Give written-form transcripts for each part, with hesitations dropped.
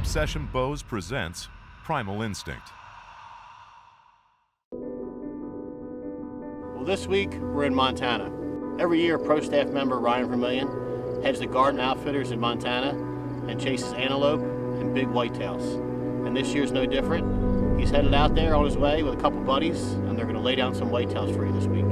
Obsession Bows presents Primal Instinct. Well, this week we're in Montana. Every year, pro staff member Ryan Vermillion heads to Garden Outfitters in Montana and chases antelope and big whitetails. And this year's no different. He's headed out there on his way with a couple buddies, and they're going to lay down some whitetails for you this week.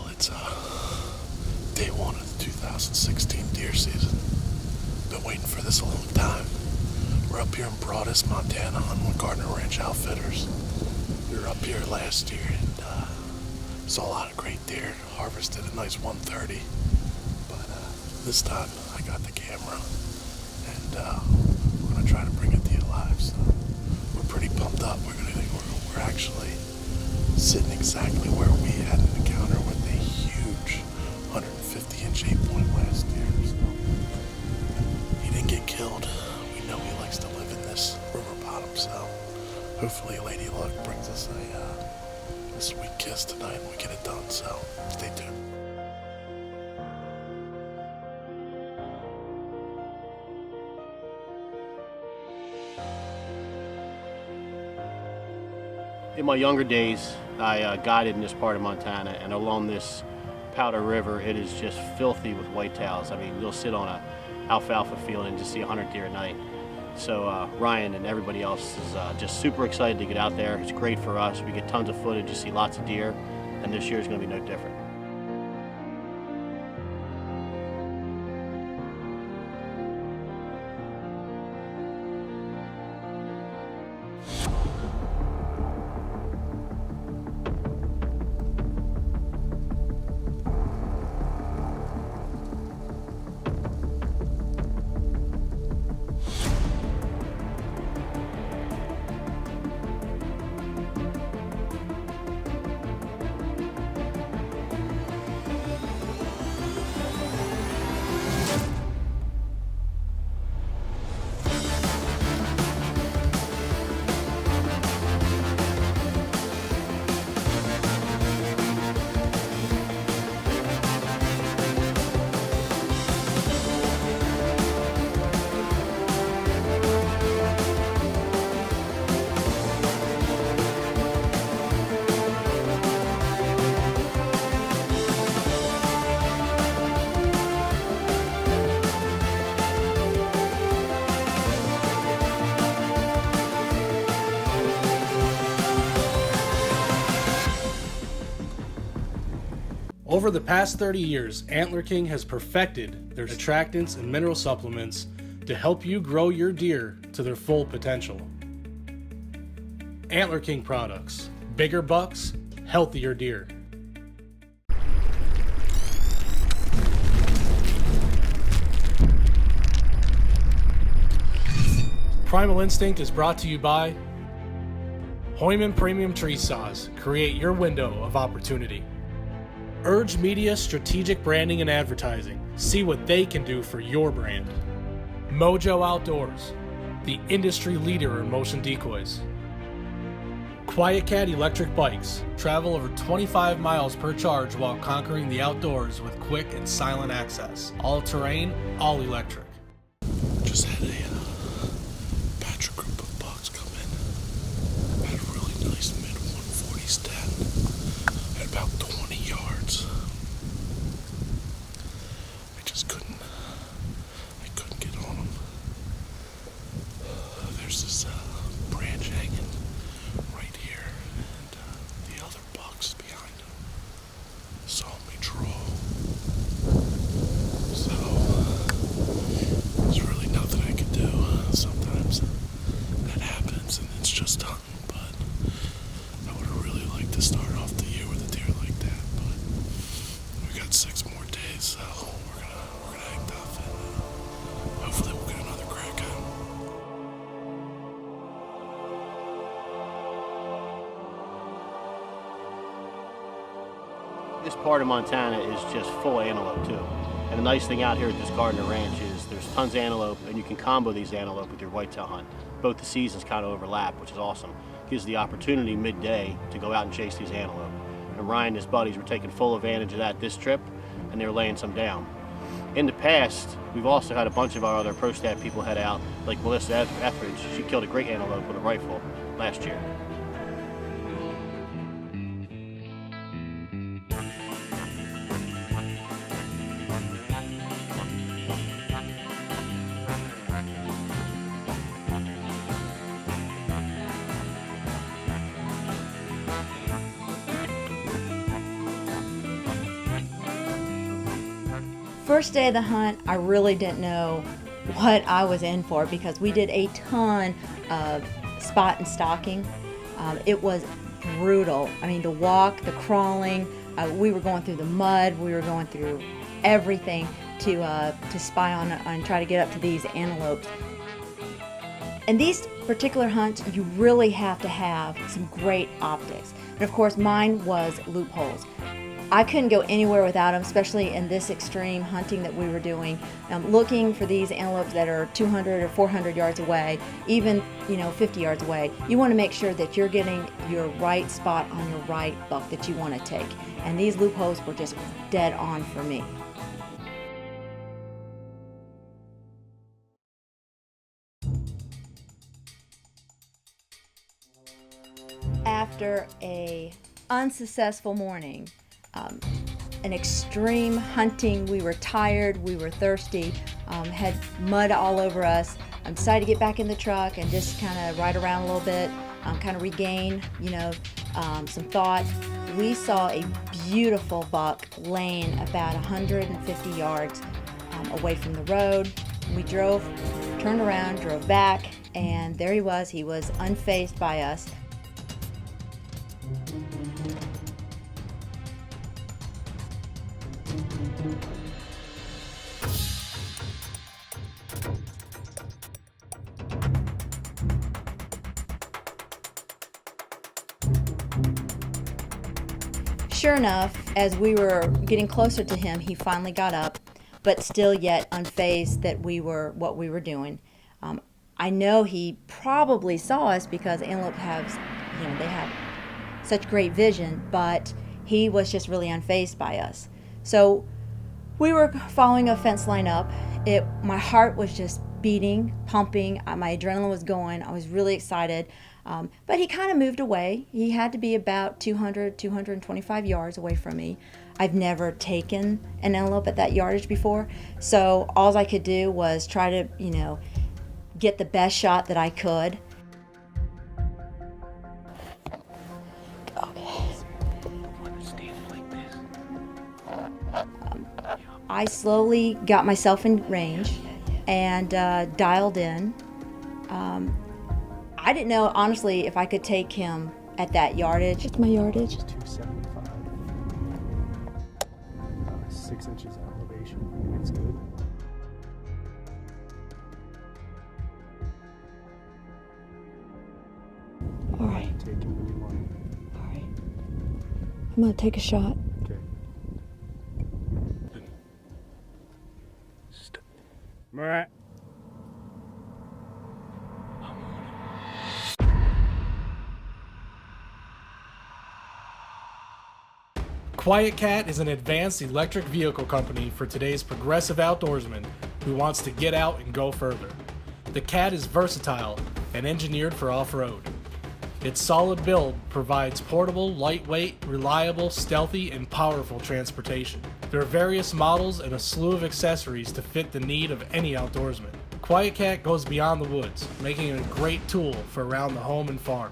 It's day one of the 2016 deer season. Been waiting for this a long time. We're up here in Broadus, Montana on Gardner Ranch Outfitters. We were up here last year and saw a lot of great deer. Harvested a nice 130. But this time I got the camera and we're going to try to bring it to you live. So we're pretty pumped up. We're actually sitting exactly where we had an encounter with a huge 150-inch 8-point last year. So he didn't get killed. We know he likes to live in this river bottom, so hopefully Lady Luck brings us a sweet kiss tonight and we get it done, so stay tuned. In my younger days, I guided in this part of Montana, and along this Powder River, it is just filthy with whitetails. I mean, you'll sit on a alfalfa field and just see 100 deer a night. So Ryan and everybody else is just super excited to get out there. It's great for us. We get tons of footage, you see lots of deer, and this year is going to be no different. Over the past 30 years, Antler King has perfected their attractants and mineral supplements to help you grow your deer to their full potential. Antler King products. Bigger bucks, healthier deer. Primal Instinct is brought to you by Heumann Premium Tree Saws. Create your window of opportunity. Urge Media Strategic Branding and Advertising. See what they can do for your brand. Mojo Outdoors, the industry leader in motion decoys. Quiet Cat Electric Bikes. Travel over 25 miles per charge while conquering the outdoors with quick and silent access. All terrain, all electric. Just had a batch group of bucks come in. Had a really nice mid-140 stand at about 20 yards. I couldn't get on them. There's this branch hanging right here, and the other bucks behind him saw me draw. So there's really nothing I could do. Sometimes that happens and it's just hunting, but I would have really liked to start off the year with a deer like that, but we got 6 more days, so we're gonna hang tough and hopefully we'll get another crack at him. This part of Montana is just full of antelope too. And the nice thing out here at this Gardner Ranch is there's tons of antelope, and you can combo these antelope with your whitetail hunt. Both the seasons kind of overlap, which is awesome. Gives the opportunity midday to go out and chase these antelope. And Ryan and his buddies were taking full advantage of that this trip, and they were laying some down. In the past, we've also had a bunch of our other pro staff people head out, like Melissa Etheridge. She killed a great antelope with a rifle last year. First day of the hunt, I really didn't know what I was in for because we did a ton of spot and stalking. It was brutal. I mean, the walk, the crawling, we were going through the mud, we were going through everything to spy on and try to get up to these antelopes. In these particular hunts, you really have to have some great optics. And of course, mine was loopholes. I couldn't go anywhere without them, especially in this extreme hunting that we were doing. Looking for these antelopes that are 200 or 400 yards away, even 50 yards away. You want to make sure that you're getting your right spot on your right buck that you want to take. And these loopholes were just dead on for me. After a unsuccessful morning, an extreme hunting, we were tired, we were thirsty, had mud all over us. I decided to get back in the truck and just kind of ride around a little bit, kind of regain, some thought. We saw a beautiful buck laying about 150 yards away from the road. We turned around, drove back, and there he was. He was unfazed by us. Sure enough, as we were getting closer to him, he finally got up, but still yet unfazed that what we were doing. I know he probably saw us because antelope they have such great vision, but he was just really unfazed by us. So we were following a fence line up. My heart was just beating, pumping, my adrenaline was going. I was really excited. But he kind of moved away. He had to be about 225 yards away from me. I've never taken an antelope at that yardage before, so all I could do was try to, get the best shot that I could. I slowly got myself in range and dialed in. I didn't know, honestly, if I could take him at that yardage. What's my yardage? 275. 6 inches elevation. It's good. All right. Take him when you want him. All right. I'm going to take a shot. Okay. Alright. QuietKat is an advanced electric vehicle company for today's progressive outdoorsman who wants to get out and go further. The Cat is versatile and engineered for off-road. Its solid build provides portable, lightweight, reliable, stealthy, and powerful transportation. There are various models and a slew of accessories to fit the need of any outdoorsman. QuietKat goes beyond the woods, making it a great tool for around the home and farm.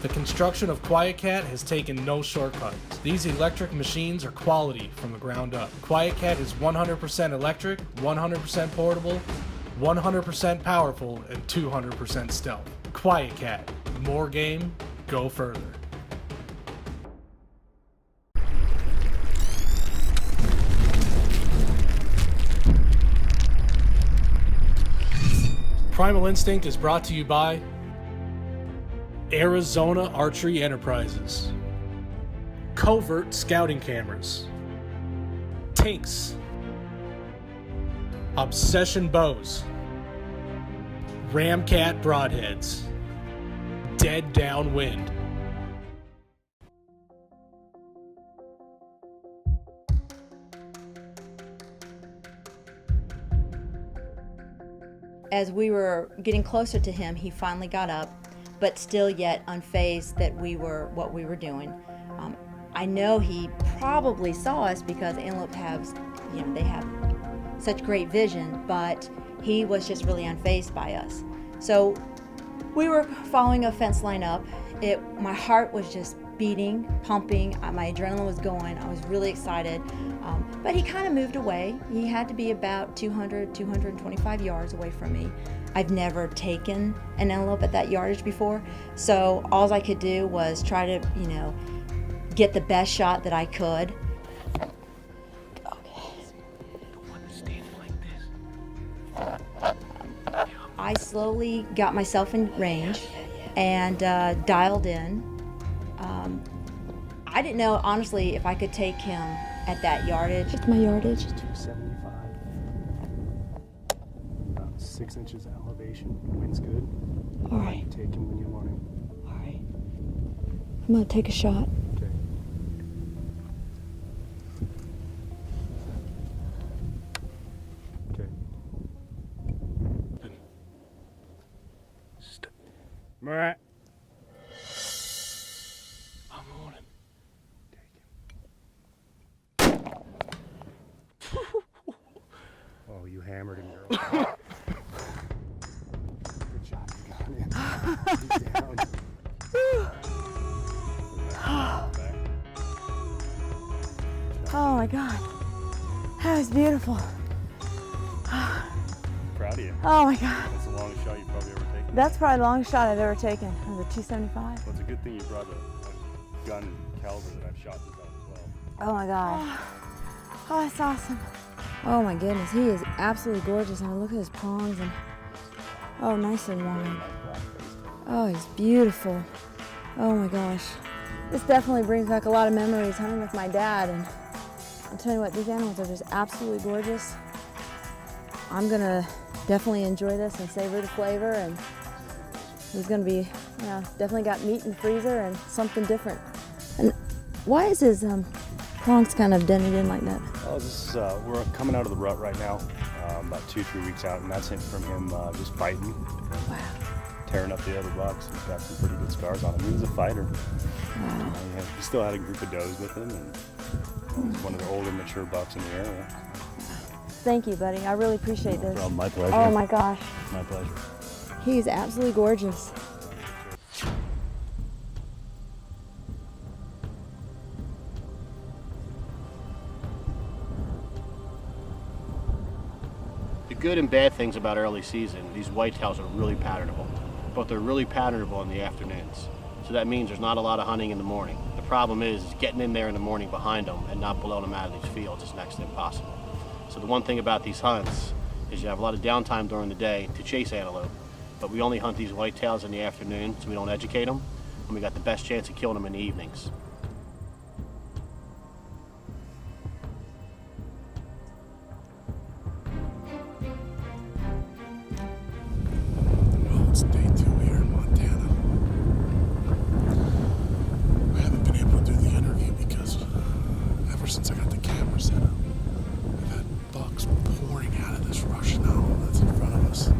The construction of QuietKat has taken no shortcuts. These electric machines are quality from the ground up. QuietKat is 100% electric, 100% portable, 100% powerful, and 200% stealth. QuietKat. More game, go further. Primal Instinct is brought to you by Arizona Archery Enterprises, covert scouting cameras, tinks, obsession bows, ramcat broadheads, dead downwind. As we were getting closer to him, he finally got up, but still yet unfazed that what we were doing. I know he probably saw us because antelope they have such great vision, but he was just really unfazed by us. So we were following a fence line up. My heart was just beating, pumping, my adrenaline was going. I was really excited, but he kind of moved away. He had to be about 225 yards away from me. I've never taken an antelope at that yardage before, so all I could do was try to, get the best shot that I could. I slowly got myself in range and dialed in. I didn't know, honestly, if I could take him at that yardage. What's my yardage? 275. About 6 inches of elevation. Wind's good. All right. Take him when you want him. All right. I'm gonna take a shot. Okay. Okay. Murat. I'm on him. Oh, you hammered him, girl. Good shot. You got him. He's down. Oh my God. That was beautiful. Proud of you. Oh my God. That's the longest shot you've probably ever taken. That's probably the longest shot I've ever taken. It was a 275. Well, it's a good thing you brought a gun caliber that I've shot this out as well. Oh my God. Oh, that's awesome. Oh my goodness, he is absolutely gorgeous. And look at his prongs and oh, nice and wide. Oh, he's beautiful. Oh my gosh. This definitely brings back a lot of memories hunting with my dad, and I'm telling you what, these animals are just absolutely gorgeous. I'm gonna definitely enjoy this and savor the flavor, and he's gonna be, definitely got meat in the freezer and something different. And why is his prongs kind of dented in like that? Oh, this is, we're coming out of the rut right now, about 2-3 weeks out, and that's it from him just fighting, Wow. tearing up the other bucks. He's got some pretty good scars on him. He was a fighter. Wow. He still had a group of does with him, and he's one of the older, mature bucks in the area. Thank you, buddy. I really appreciate this. Well, my pleasure. Oh my gosh. My pleasure. He's absolutely gorgeous. The good and bad things about early season, these whitetails are really patternable, but they're really patternable in the afternoons. So that means there's not a lot of hunting in the morning. The problem is getting in there in the morning behind them and not blowing them out of these fields is next to impossible. So the one thing about these hunts is you have a lot of downtime during the day to chase antelope, but we only hunt these whitetails in the afternoon so we don't educate them, and we got the best chance of killing them in the evenings. Well, it's day 2 here in Montana. I haven't been able to do the interview because ever since I got the camera set up, I've had bucks pouring out of this rush now that's in front of us.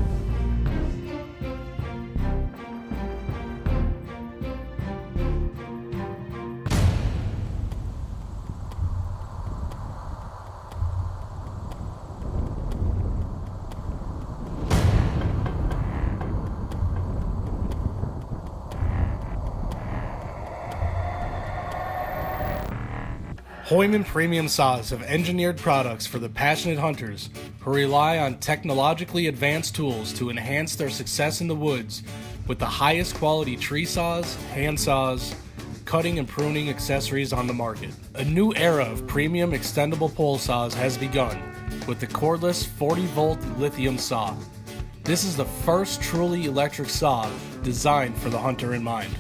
Hoyman Premium Saws have engineered products for the passionate hunters who rely on technologically advanced tools to enhance their success in the woods with the highest quality tree saws, hand saws, cutting and pruning accessories on the market. A new era of premium extendable pole saws has begun with the cordless 40-volt lithium saw. This is the first truly electric saw designed for the hunter in mind.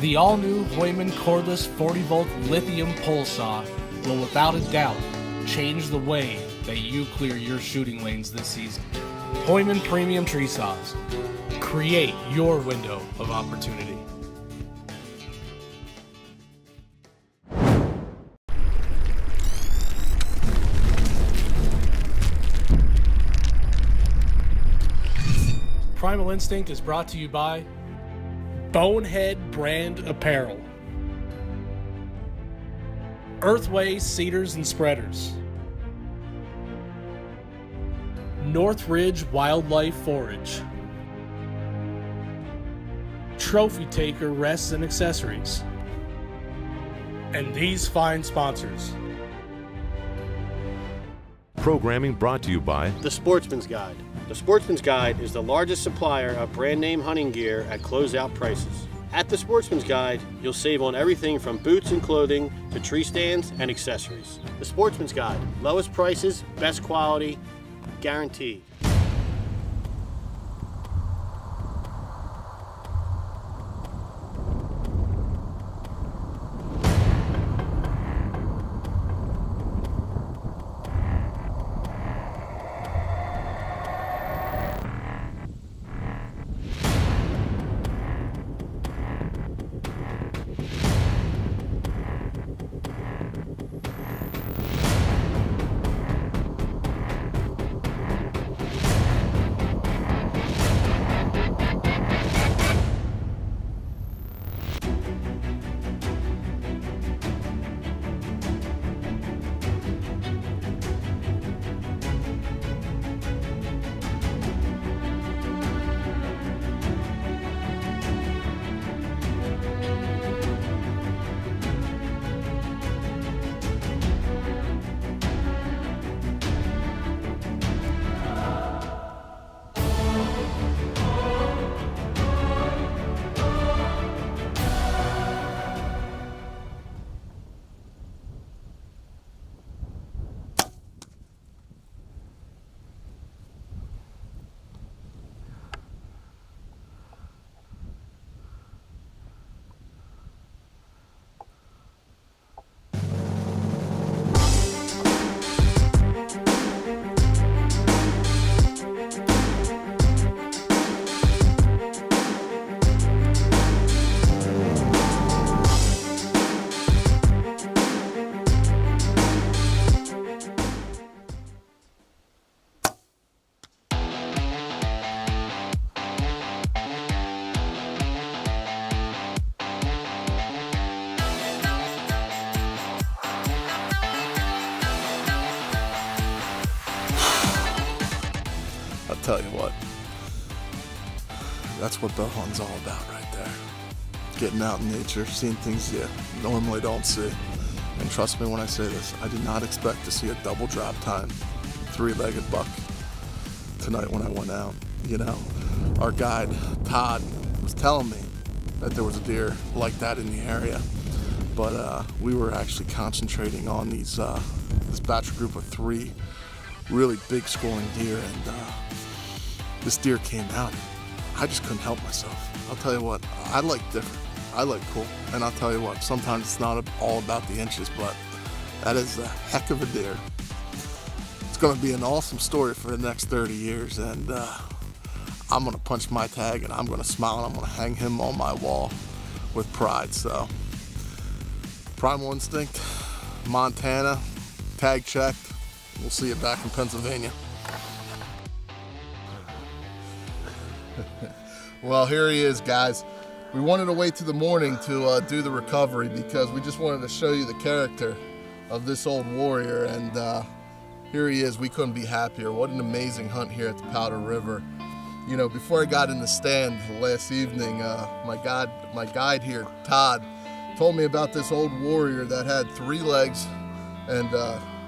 The all-new Heumann cordless 40-volt lithium pole saw will without a doubt change the way that you clear your shooting lanes this season. Heumann Premium Tree Saws. Create your window of opportunity. Primal Instinct is brought to you by Bonehead Brand Apparel, Earthway Cedars and Spreaders, Northridge Wildlife Forage, Trophy Taker Rests and Accessories, and these fine sponsors. Programming brought to you by The Sportsman's Guide. The Sportsman's Guide is the largest supplier of brand name hunting gear at closeout prices. At The Sportsman's Guide, you'll save on everything from boots and clothing to tree stands and accessories. The Sportsman's Guide, lowest prices, best quality, guaranteed. Tell you what, that's what bow hunting's all about right there. Getting out in nature, seeing things you normally don't see. And trust me when I say this, I did not expect to see a double drop time, three-legged buck tonight when I went out. You know, our guide, Todd, was telling me that there was a deer like that in the area. But we were actually concentrating on these this batch group of 3 really big scoring deer, and this deer came out. I just couldn't help myself. I'll tell you what, I like different. I like cool. And I'll tell you what, sometimes it's not all about the inches, but that is a heck of a deer. It's going to be an awesome story for the next 30 years, and I'm going to punch my tag, and I'm going to smile, and I'm going to hang him on my wall with pride. So, Primal Instinct, Montana, tag checked. We'll see you back in Pennsylvania. Well, here he is, guys. We wanted to wait till the morning to do the recovery because we just wanted to show you the character of this old warrior, and here he is. We couldn't be happier. What an amazing hunt here at the Powder River. You know, before I got in the stand last evening, my guide here, Todd, told me about this old warrior that had 3 legs and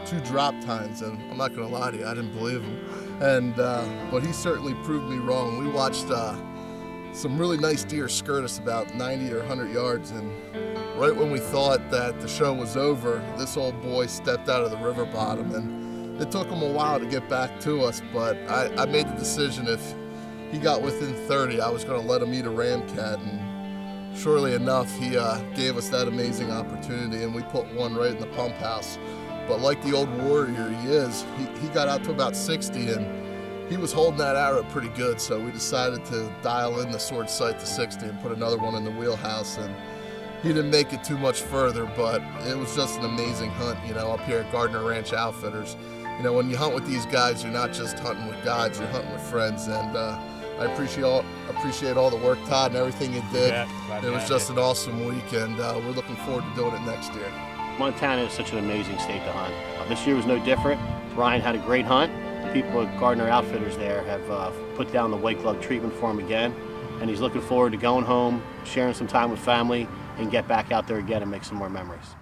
2 drop tines, and I'm not gonna lie to you, I didn't believe him. And but he certainly proved me wrong. We watched some really nice deer skirt us about 90 or 100 yards, and right when we thought that the show was over, this old boy stepped out of the river bottom, and it took him a while to get back to us, but I made the decision if he got within 30, I was gonna let him eat a ram cat, and surely enough, he gave us that amazing opportunity, and we put one right in the pump house. But like the old warrior he is, he got out to about 60, and he was holding that arrow pretty good, so we decided to dial in the sword sight to 60 and put another one in the wheelhouse. And he didn't make it too much further, but it was just an amazing hunt, up here at Gardner Ranch Outfitters. When you hunt with these guys, you're not just hunting with guides, you're hunting with friends, and I appreciate all the work, Todd, and everything you did. It was just an awesome week, and we're looking forward to doing it next year. Montana is such an amazing state to hunt. This year was no different. Ryan had a great hunt. The people at Gardner Outfitters there have put down the white glove treatment for him again, and he's looking forward to going home, sharing some time with family, and get back out there again and make some more memories.